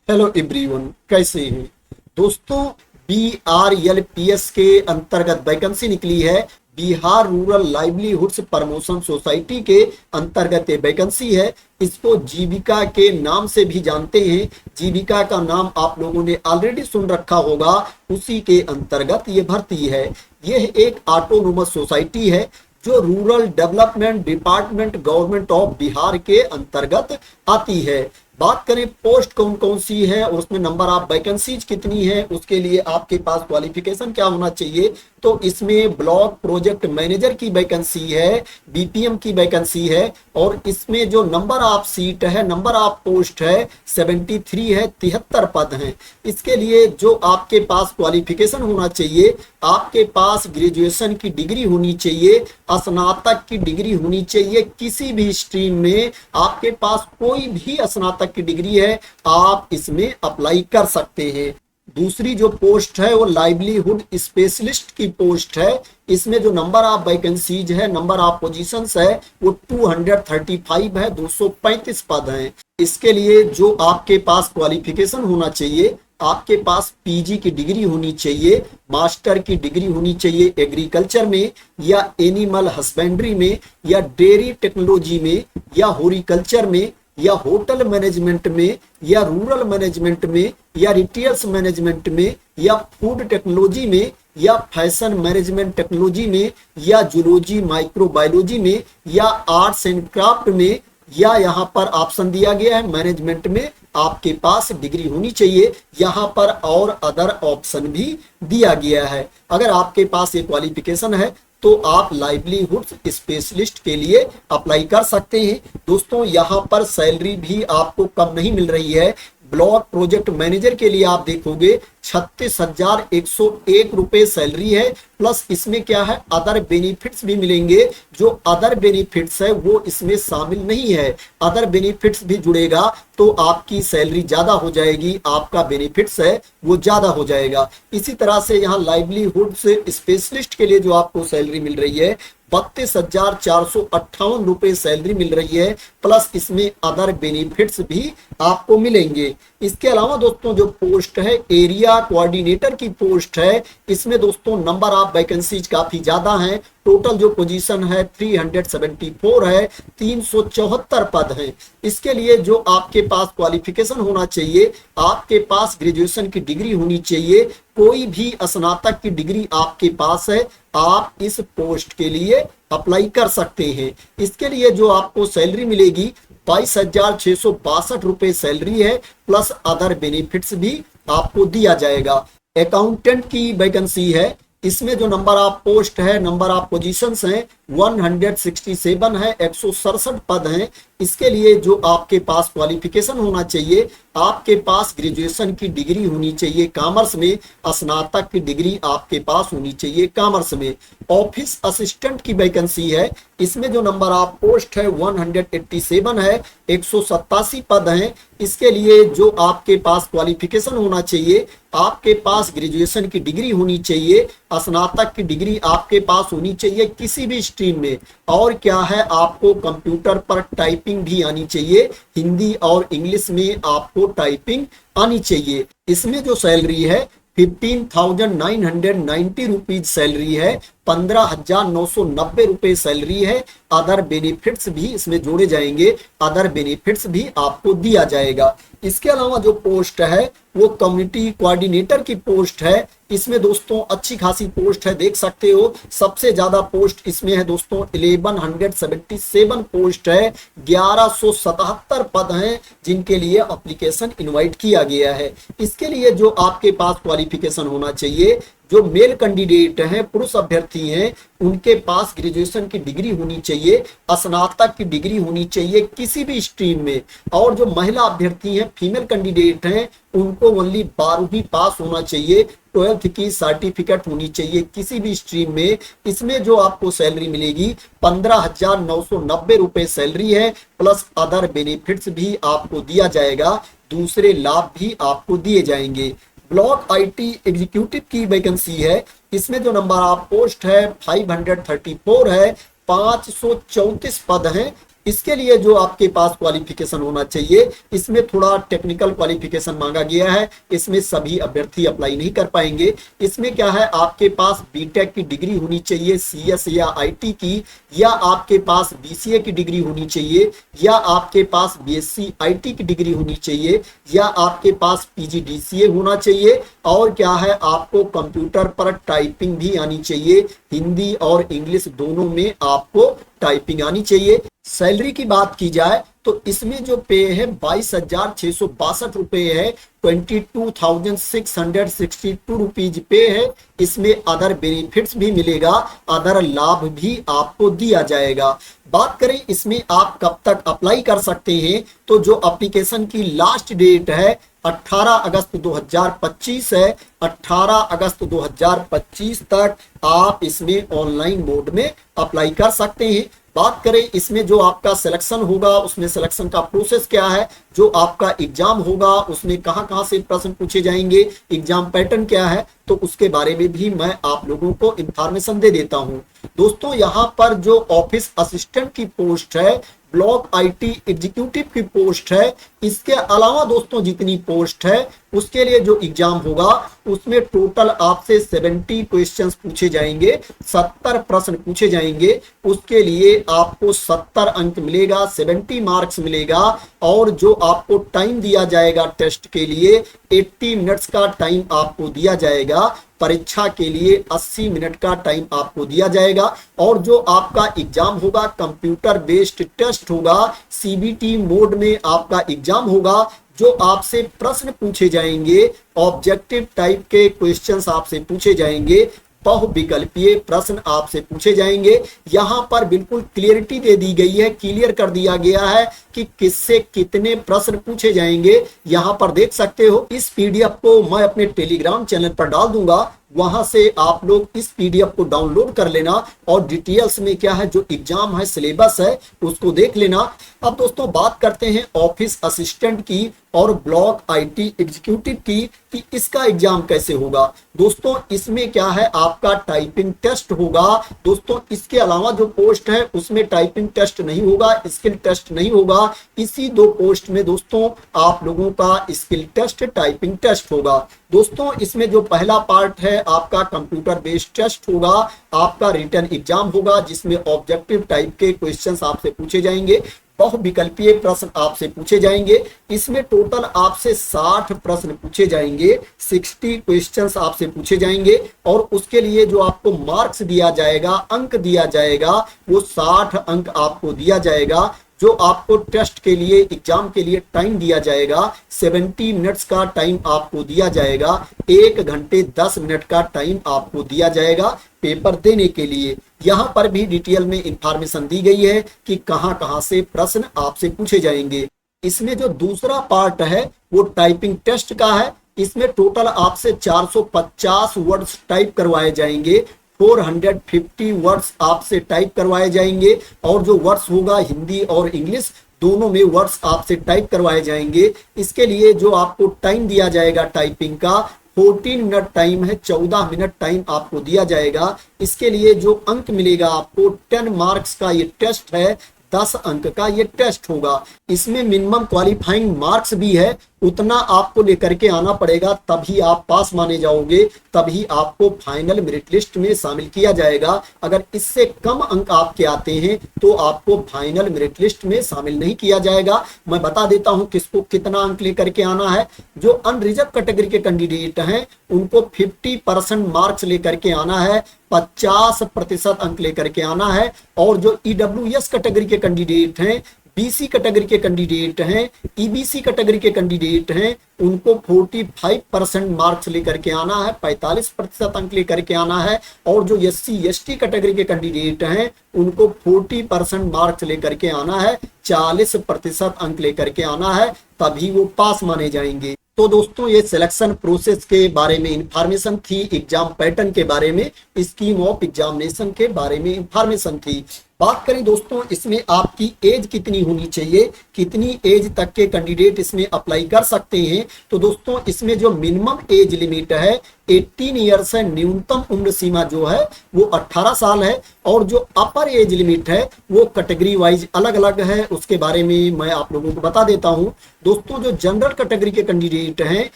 Hello everyone, कैसे हैं दोस्तों। BRLPS के अंतर्गत वैकेंसी निकली है। Bihar rural livelihoods promotion society के अंतर्गत ये वैकेंसी है। इसको जीविका के नाम से भी जानते हैं। जीविका का नाम आप लोगों ने ऑलरेडी सुन रखा होगा, उसी के अंतर्गत ये भर्ती है। यह एक ऑटोनोमस सोसाइटी है जो rural development department government of Bihar के अंतर्गत आती है। बात करें पोस्ट कौन कौन सी है और उसमें नंबर ऑफ वैकेंसीज कितनी है, उसके लिए आपके पास क्वालिफिकेशन क्या होना चाहिए, तो इसमें ब्लॉक प्रोजेक्ट मैनेजर की वैकेंसी है, बीपीएम की वैकेंसी है। और इसमें जो नंबर ऑफ सीट है, नंबर ऑफ पोस्ट है 73 है, 73 पद हैं। इसके लिए जो आपके पास क्वालिफिकेशन होना चाहिए, आपके पास ग्रेजुएशन की डिग्री होनी चाहिए, स्नातक की डिग्री होनी चाहिए। किसी भी स्ट्रीम में आपके पास कोई भी स्नातक की डिग्री है, आप इसमें अप्लाई कर सकते हैं। दूसरी जो पोस्ट है वो लाइवलीहुड स्पेशलिस्ट की पोस्ट है। इसमें जो नंबर ऑफ वैकेंसीज है, नंबर ऑफ पोजीशंस है, वो 235 है, 235 पद हैं। इसके लिए जो आपके पास क्वालिफिकेशन होना चाहिए, आपके पास पीजी की डिग्री होनी चाहिए, मास्टर की डिग्री होनी चाहिए एग्रीकल्चर में या एनिमल हस्बेंड्री में या डेयरी टेक्नोलॉजी में या हॉर्टिकल्चर में या होटल मैनेजमेंट में या रूरल मैनेजमेंट में या रिटेल्स मैनेजमेंट में या फूड टेक्नोलॉजी में या फैशन मैनेजमेंट टेक्नोलॉजी में या जूलॉजी माइक्रोबायोलॉजी में या आर्ट्स एंड क्राफ्ट में, या यहाँ पर ऑप्शन दिया गया है मैनेजमेंट में आपके पास डिग्री होनी चाहिए। यहाँ पर और अदर ऑप्शन भी दिया गया है। अगर आपके पास ये क्वालिफिकेशन है तो आप लाइवलीहुड स्पेशलिस्ट के लिए अप्लाई कर सकते हैं। दोस्तों, यहाँ पर सैलरी भी आपको कम नहीं मिल रही है। ब्लॉक प्रोजेक्ट मैनेजर के लिए आप देखोगे 36,101 रुपए सैलरी है, प्लस इसमें क्या है, अदर बेनिफिट्स भी मिलेंगे। जो अदर बेनिफिट्स है वो इसमें शामिल नहीं है। अदर बेनिफिट्स भी जुड़ेगा तो आपकी सैलरी ज्यादा हो जाएगी, आपका बेनिफिट्स है वो ज्यादा हो जाएगा। इसी तरह से यहाँ लाइवलीहुड से स्पेशलिस्ट के लिए जो आपको सैलरी मिल रही है 32,458 रुपए सैलरी मिल रही है, प्लस इसमें अदर बेनिफिट्स भी आपको मिलेंगे। इसके अलावा दोस्तों जो पोस्ट है एरिया कोऑर्डिनेटर की पोस्ट है, इसमें दोस्तों नंबर ऑफ वैकेंसीज काफी ज्यादा हैं। टोटल जो पोजीशन है 374 है, 374 पद हैं। इसके लिए जो आपके पास क्वालिफिकेशन होना चाहिए, आपके पास ग्रेजुएशन की डिग्री होनी चाहिए। कोई भी स्नातक की डिग्री आपके पास है, आप इस पोस्ट के लिए अप्लाई कर सकते हैं। इसके लिए जो आपको सैलरी मिलेगी 22,662 रुपए सैलरी है, प्लस अदर बेनिफिट्स भी आपको दिया जाएगा। अकाउंटेंट की वैकेंसी है। इसमें जो नंबर ऑफ पोस्ट है, नंबर ऑफ पोजीशंस हैं 167 है, 167 पद हैं। इसके लिए जो आपके पास क्वालिफिकेशन होना चाहिए, आपके पास ग्रेजुएशन की डिग्री होनी चाहिए कॉमर्स में, स्नातक की डिग्री आपके पास होनी चाहिए कॉमर्स में। ऑफिस असिस्टेंट की वैकेंसी है। इसमें जो नंबर ऑफ पोस्ट है 187 है, 187 पद हैं। इसके लिए जो आपके पास क्वालिफिकेशन होना चाहिए, आपके पास ग्रेजुएशन की डिग्री होनी चाहिए, स्नातक की डिग्री आपके पास होनी चाहिए किसी भी स्ट्रीम में। और क्या है, आपको कंप्यूटर पर टाइपिंग भी आनी चाहिए, हिंदी और इंग्लिश में आपको टाइपिंग आनी चाहिए। इसमें जो सैलरी है 15,990 रुपीज सैलरी है, 15,990 रुपए सैलरी है। अदर बेनिफिट्स भी इसमें जोड़े जाएंगे, अदर बेनिफिट्स भी आपको दिया जाएगा। इसके अलावा जो पोस्ट है वो कम्युनिटी कोऑर्डिनेटर की पोस्ट है। इसमें दोस्तों अच्छी खासी पोस्ट है, देख सकते हो। सबसे ज्यादा पोस्ट इसमें है दोस्तों 1177 पोस्ट है, 1177 पद हैं जिनके लिए एप्लीकेशन इनवाइट किया गया है। इसके लिए जो आपके पास क्वालिफिकेशन होना चाहिए, जो मेल कैंडिडेट हैं, पुरुष अभ्यर्थी हैं, उनके पास ग्रेजुएशन की डिग्री होनी चाहिए, स्नातक की डिग्री होनी चाहिए किसी भी स्ट्रीम में। और जो महिला अभ्यर्थी हैं, फीमेल कैंडिडेट हैं, उनको ओनली 12वीं पास होना चाहिए, 12th की सर्टिफिकेट होनी चाहिए किसी भी स्ट्रीम में। इसमें जो आपको सैलरी मिलेगी 15,990 रुपए सैलरी है, प्लस अदर बेनिफिट्स भी आपको दिया जाएगा, दूसरे लाभ भी आपको दिए जाएंगे। ब्लॉक आईटी एग्जीक्यूटिव की वैकेंसी है। इसमें जो नंबर ऑफ पोस्ट है 534 है, 534 पद हैं, इसके लिए जो आपके पास क्वालिफिकेशन होना चाहिए, इसमें थोड़ा टेक्निकल क्वालिफिकेशन मांगा गया है, इसमें सभी अभ्यर्थी अप्लाई नहीं कर पाएंगे। इसमें क्या है, आपके पास बीटेक की डिग्री होनी चाहिए, सीएस या आईटी की, या आपके पास बीसीए की डिग्री होनी चाहिए, या आपके पास बीएससी आईटी की डिग्री होनी चाहिए, या आपके पास पीजीडीसीए होना चाहिए, और क्या है, आपको कंप्यूटर पर टाइपिंग भी आनी चाहिए, हिंदी और इंग्लिश दोनों में आपको टाइपिंग आनी चाहिए। सैलरी की बात की जाए तो इसमें जो पे है 22,662 रुपए है, 22,662 रुपीज पे है। इसमें अदर बेनिफिट्स भी मिलेगा, अदर लाभ भी आपको दिया जाएगा। बात करें इसमें आप कब तक अप्लाई कर सकते हैं, तो जो एप्लीकेशन की लास्ट डेट है 18 अगस्त 2025 है। 18 अगस्त 2025 तक आप इसमें ऑनलाइन मोड में अप्लाई कर सकते हैं। बात करें इसमें जो आपका सिलेक्शन होगा, उसमें सिलेक्शन का प्रोसेस क्या है, जो आपका एग्जाम होगा उसमें कहां कहां से प्रश्न पूछे जाएंगे, एग्जाम पैटर्न क्या है, तो उसके बारे में भी मैं आप लोगों को इंफॉर्मेशन दे देता हूं। दोस्तों यहां पर जो ऑफिस असिस्टेंट की पोस्ट है, ब्लॉक आईटी एग्जीक्यूटिव की पोस्ट है, इसके अलावा दोस्तों जितनी पोस्ट है उसके लिए जो एग्जाम होगा उसमें टोटल आपसे 70 क्वेश्चंस पूछे जाएंगे, 70 प्रश्न पूछे जाएंगे। उसके लिए आपको 70 अंक मिलेगा, 70 मार्क्स मिलेगा। और जो आपको टाइम दिया जाएगा टेस्ट के लिए 80 मिनट्स का टाइम आपको दिया जाएगा। परीक्षा के लिए 80 मिनट का टाइम आपको दिया जाएगा। और जो आपका एग्जाम होगा कंप्यूटर बेस्ड टेस्ट होगा, सीबीटी मोड में आपका एग्जाम होगा। जो आपसे प्रश्न पूछे जाएंगे, ऑब्जेक्टिव टाइप के क्वेश्चंस आपसे पूछे जाएंगे, बहुविकल्पीय प्रश्न आपसे पूछे जाएंगे। यहां पर बिल्कुल क्लियरिटी दे दी गई है, क्लियर कर दिया गया है कि किससे कितने प्रश्न पूछे जाएंगे। यहां पर देख सकते हो, इस पीडीएफ को मैं अपने टेलीग्राम चैनल पर डाल दूंगा, वहां से आप लोग इस पीडीएफ को डाउनलोड कर लेना और डिटेल्स में क्या है जो एग्जाम है, सिलेबस है, उसको देख लेना। अब दोस्तों बात करते हैं ऑफिस असिस्टेंट की और ब्लॉक आईटी एग्जीक्यूटिव की कि इसका एग्जाम कैसे होगा। दोस्तों इसमें क्या है, आपका टाइपिंग टेस्ट होगा। दोस्तों इसके अलावा जो पोस्ट है उसमें टाइपिंग टेस्ट नहीं होगा, स्किल टेस्ट नहीं होगा। इसी दो पोस्ट में दोस्तों आप लोगों का स्किल टेस्ट, टाइपिंग टेस्ट होगा। दोस्तों इसमें जो पहला पार्ट है आपका कंप्यूटर बेस्ड टेस्ट होगा, आपका रिटन एग्जाम होगा जिसमें ऑब्जेक्टिव टाइप के क्वेश्चंस आपसे पूछे जाएंगे, बहुविकल्पीय प्रश्न आपसे पूछे जाएंगे। इसमें टोटल आपसे 60 प्रश्न पूछे जाएंगे, 60 क्वेश्चंस आपसे पूछे जाएंगे। और उसके लिए जो आपको मार्क्स दिया जाएगा, अंक दिया जाएगा, वो 60 अंक आपको दिया जाएगा। जो आपको टेस्ट के लिए, एग्जाम के लिए टाइम दिया जाएगा, 70 मिनट्स का टाइम आपको दिया जाएगा। 1 घंटे 10 मिनट का टाइम आपको दिया जाएगा पेपर देने के लिए। यहां पर भी डिटेल में इंफॉर्मेशन दी गई है कि कहां कहां से प्रश्न आपसे पूछे जाएंगे। इसमें जो दूसरा पार्ट है वो टाइपिंग टेस्ट का है। इसमें टोटल आपसे 450 वर्ड्स टाइप करवाए जाएंगे, 450 वर्ड्स आपसे टाइप करवाए जाएंगे। और जो वर्ड्स होगा हिंदी और इंग्लिश दोनों में वर्ड्स आपसे टाइप करवाए जाएंगे। इसके लिए जो आपको टाइम दिया जाएगा टाइपिंग का 14 मिनट टाइम है, 14 मिनट टाइम आपको दिया जाएगा। इसके लिए जो अंक मिलेगा आपको 10 मार्क्स का ये टेस्ट है, 10 अंक का ये टेस्ट होगा। इसमें मिनिमम क्वालिफाइंग मार्क्स भी है, उतना आपको लेकर के आना पड़ेगा, तभी आप पास माने जाओगे, तभी आपको फाइनल मेरिट लिस्ट में शामिल किया जाएगा। अगर इससे कम अंक आपके आते हैं तो आपको फाइनल मेरिट लिस्ट में शामिल नहीं किया जाएगा। मैं बता देता हूं किसको कितना अंक लेकर के आना है। जो अनरिजर्व कैटेगरी के कैंडिडेट हैं उनको 50% मार्क्स लेकर के आना है, 50% अंक लेकर के आना है। और जो ईडब्ल्यूएस कैटेगरी के कैंडिडेट हैं, बीसी कैटेगरी के कैंडिडेट हैं, ईबीसी कैटेगरी के कैंडिडेट हैं, उनको 45% मार्क्स लेकर के आना है, 45% अंक लेकर के आना है। और जो एससी एसटी कैटेगरी के कैंडिडेट हैं उनको 40% मार्क्स लेकर के आना है, 40% अंक लेकर के आना है, तभी वो पास माने जाएंगे। तो दोस्तों ये सिलेक्शन प्रोसेस के बारे में इंफॉर्मेशन थी, एग्जाम पैटर्न के बारे में, स्कीम ऑफ एग्जामिनेशन के बारे में इंफॉर्मेशन थी। बात करें दोस्तों इसमें आपकी एज कितनी होनी चाहिए, कितनी एज तक के कैंडिडेट इसमें अप्लाई कर सकते हैं। तो दोस्तों इसमें जो मिनिमम एज लिमिट है 18 ईयर्स है, न्यूनतम उम्र सीमा जो है वो 18 साल है, और जो अपर एज लिमिट है वो कैटेगरी वाइज अलग अलग है, उसके बारे में मैं आप लोगों को बता देता हूं। दोस्तों जो जनरल कैटेगरी के कैंडिडेट हैं,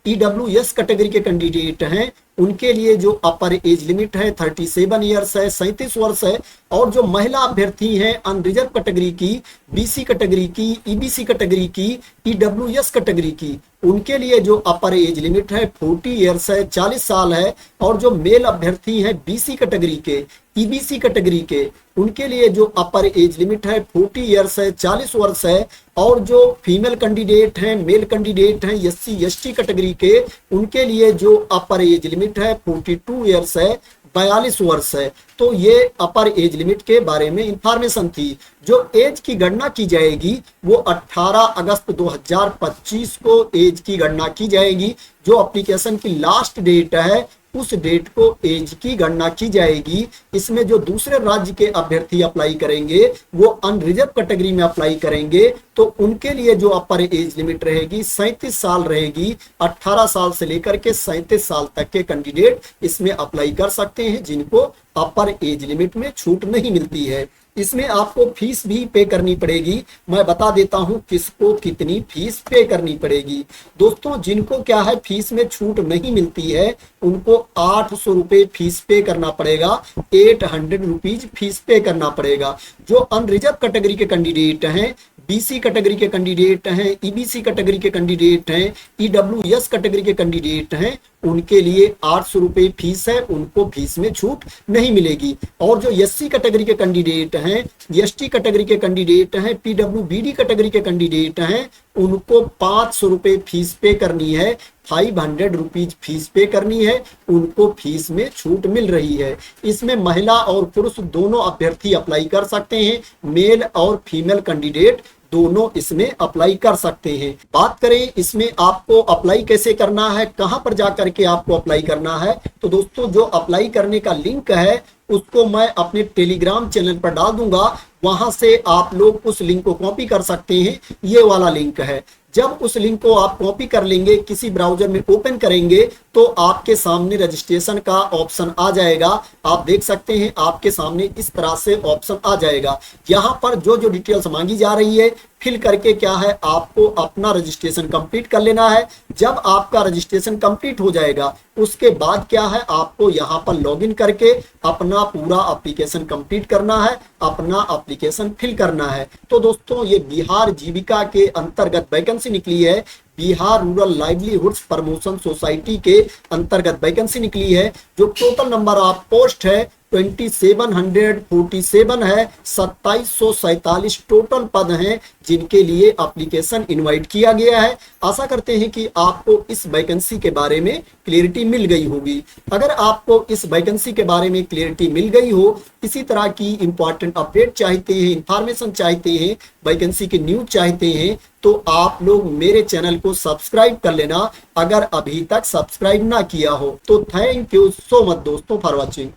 ईडब्ल्यूएस कैटेगरी के कैंडिडेट हैं, उनके लिए जो अपर एज लिमिट है 37 ईयर्स है, 37 वर्ष है, और जो महिला अभ्यर्थी हैं अनरिजर्व कैटेगरी की, बीसी कैटेगरी की, ईबीसी कैटेगरी की, ईडब्ल्यूएस कैटेगरी की, उनके लिए जो अपर एज लिमिट है 40 ईयर्स है, 40 साल है, और जो मेल अभ्यर्थी हैं बीसी कैटेगरी के, ईबीसी कैटेगरी के, उनके लिए जो अपर एज लिमिट है 40 ईयर्स है, 40 वर्ष है, और जो फीमेल कैंडिडेट हैं, मेल कैंडिडेट हैं एससी एसटी कैटेगरी के, उनके लिए जो अपर एज लिमिट है 42 ईयर्स है, 42 वर्ष है। तो ये अपर एज लिमिट के बारे में इंफॉर्मेशन थी। जो एज की गणना की जाएगी वो 18 अगस्त 2025 को एज की गणना की जाएगी। जो एप्लीकेशन की लास्ट डेट है उस डेट को एज की गणना की जाएगी। इसमें जो दूसरे राज्य के अभ्यर्थी अप्लाई करेंगे वो अनरिजर्व कैटेगरी में अप्लाई करेंगे, तो उनके लिए जो अपर एज लिमिट रहेगी 37 साल रहेगी। 18 साल से लेकर के 37 साल तक के कैंडिडेट इसमें अप्लाई कर सकते हैं, जिनको अपर एज लिमिट में छूट नहीं मिलती है। इसमें आपको फीस भी पे करनी पड़ेगी। मैं बता देता हूं किसको कितनी फीस पे करनी पड़ेगी। दोस्तों जिनको क्या है फीस में छूट नहीं मिलती है उनको 800 रुपए फीस पे करना पड़ेगा, 800 रुपीज फीस पे करना पड़ेगा। जो अनरिजर्व कैटेगरी के कैंडिडेट हैं, बीसी कैटेगरी के कैंडिडेट हैं, ईबीसी कैटेगरी के कैंडिडेट हैं, ईडब्ल्यूएस कैटेगरी के कैंडिडेट हैं, उनके लिए 800 रुपए फीस है, उनको फीस में छूट नहीं मिलेगी। और जो एससी कैटेगरी के कैंडिडेट हैं, एसटी कैटेगरी के कैंडिडेट हैं, पीडब्ल्यूबीडी कैटेगरी के कैंडिडेट हैं, उनको 500 रुपए फीस पे करनी है, 500 रुपीज फीस पे करनी है, उनको फीस में छूट मिल रही है। इसमें महिला और पुरुष दोनों अभ्यर्थी अप्लाई कर सकते हैं, मेल और फीमेल कैंडिडेट दोनों इसमें अप्लाई कर सकते हैं। बात करें इसमें आपको अप्लाई कैसे करना है, कहां पर जाकर के आपको अप्लाई करना है, तो दोस्तों जो अप्लाई करने का लिंक है उसको मैं अपने टेलीग्राम चैनल पर डाल दूंगा, वहां से आप लोग उस लिंक को कॉपी कर सकते हैं। ये वाला लिंक है। जब उस लिंक को आप कॉपी कर लेंगे, किसी ब्राउजर में ओपन करेंगे तो आपके सामने रजिस्ट्रेशन का ऑप्शन आ जाएगा। आप देख सकते हैं आपके सामने इस तरह से ऑप्शन आ जाएगा। यहाँ पर जो जो डिटेल्स मांगी जा रही है फिल करके क्या है आपको अपना रजिस्ट्रेशन कंप्लीट कर लेना है। जब आपका रजिस्ट्रेशन कंप्लीट हो जाएगा उसके बाद क्या है आपको यहाँ पर लॉगिन करके अपना पूरा एप्लीकेशन कंप्लीट करना है, अपना एप्लीकेशन फिल करना है। तो दोस्तों ये बिहार जीविका के अंतर्गत वैकेंसी निकली है, Bihar rural livelihoods promotion society के अंतर्गत वैकेंसी निकली है। जो टोटल नंबर ऑफ पोस्ट है 2747 है, 2747 टोटल पद हैं जिनके लिए एप्लीकेशन इनवाइट किया गया है। आशा करते हैं कि आपको इस वैकेंसी के बारे में क्लियरिटी मिल गई होगी। अगर आपको इस वैकेंसी के बारे में क्लियरिटी मिल गई हो, इसी तरह की इंपॉर्टेंट अपडेट चाहते हैं, इंफॉर्मेशन चाहते हैं, वैकेंसी की न्यूज चाहते हैं, तो आप लोग मेरे चैनल को सब्सक्राइब कर लेना अगर अभी तक सब्सक्राइब ना किया हो। तो थैंक यू सो मच दोस्तों फॉर वॉचिंग।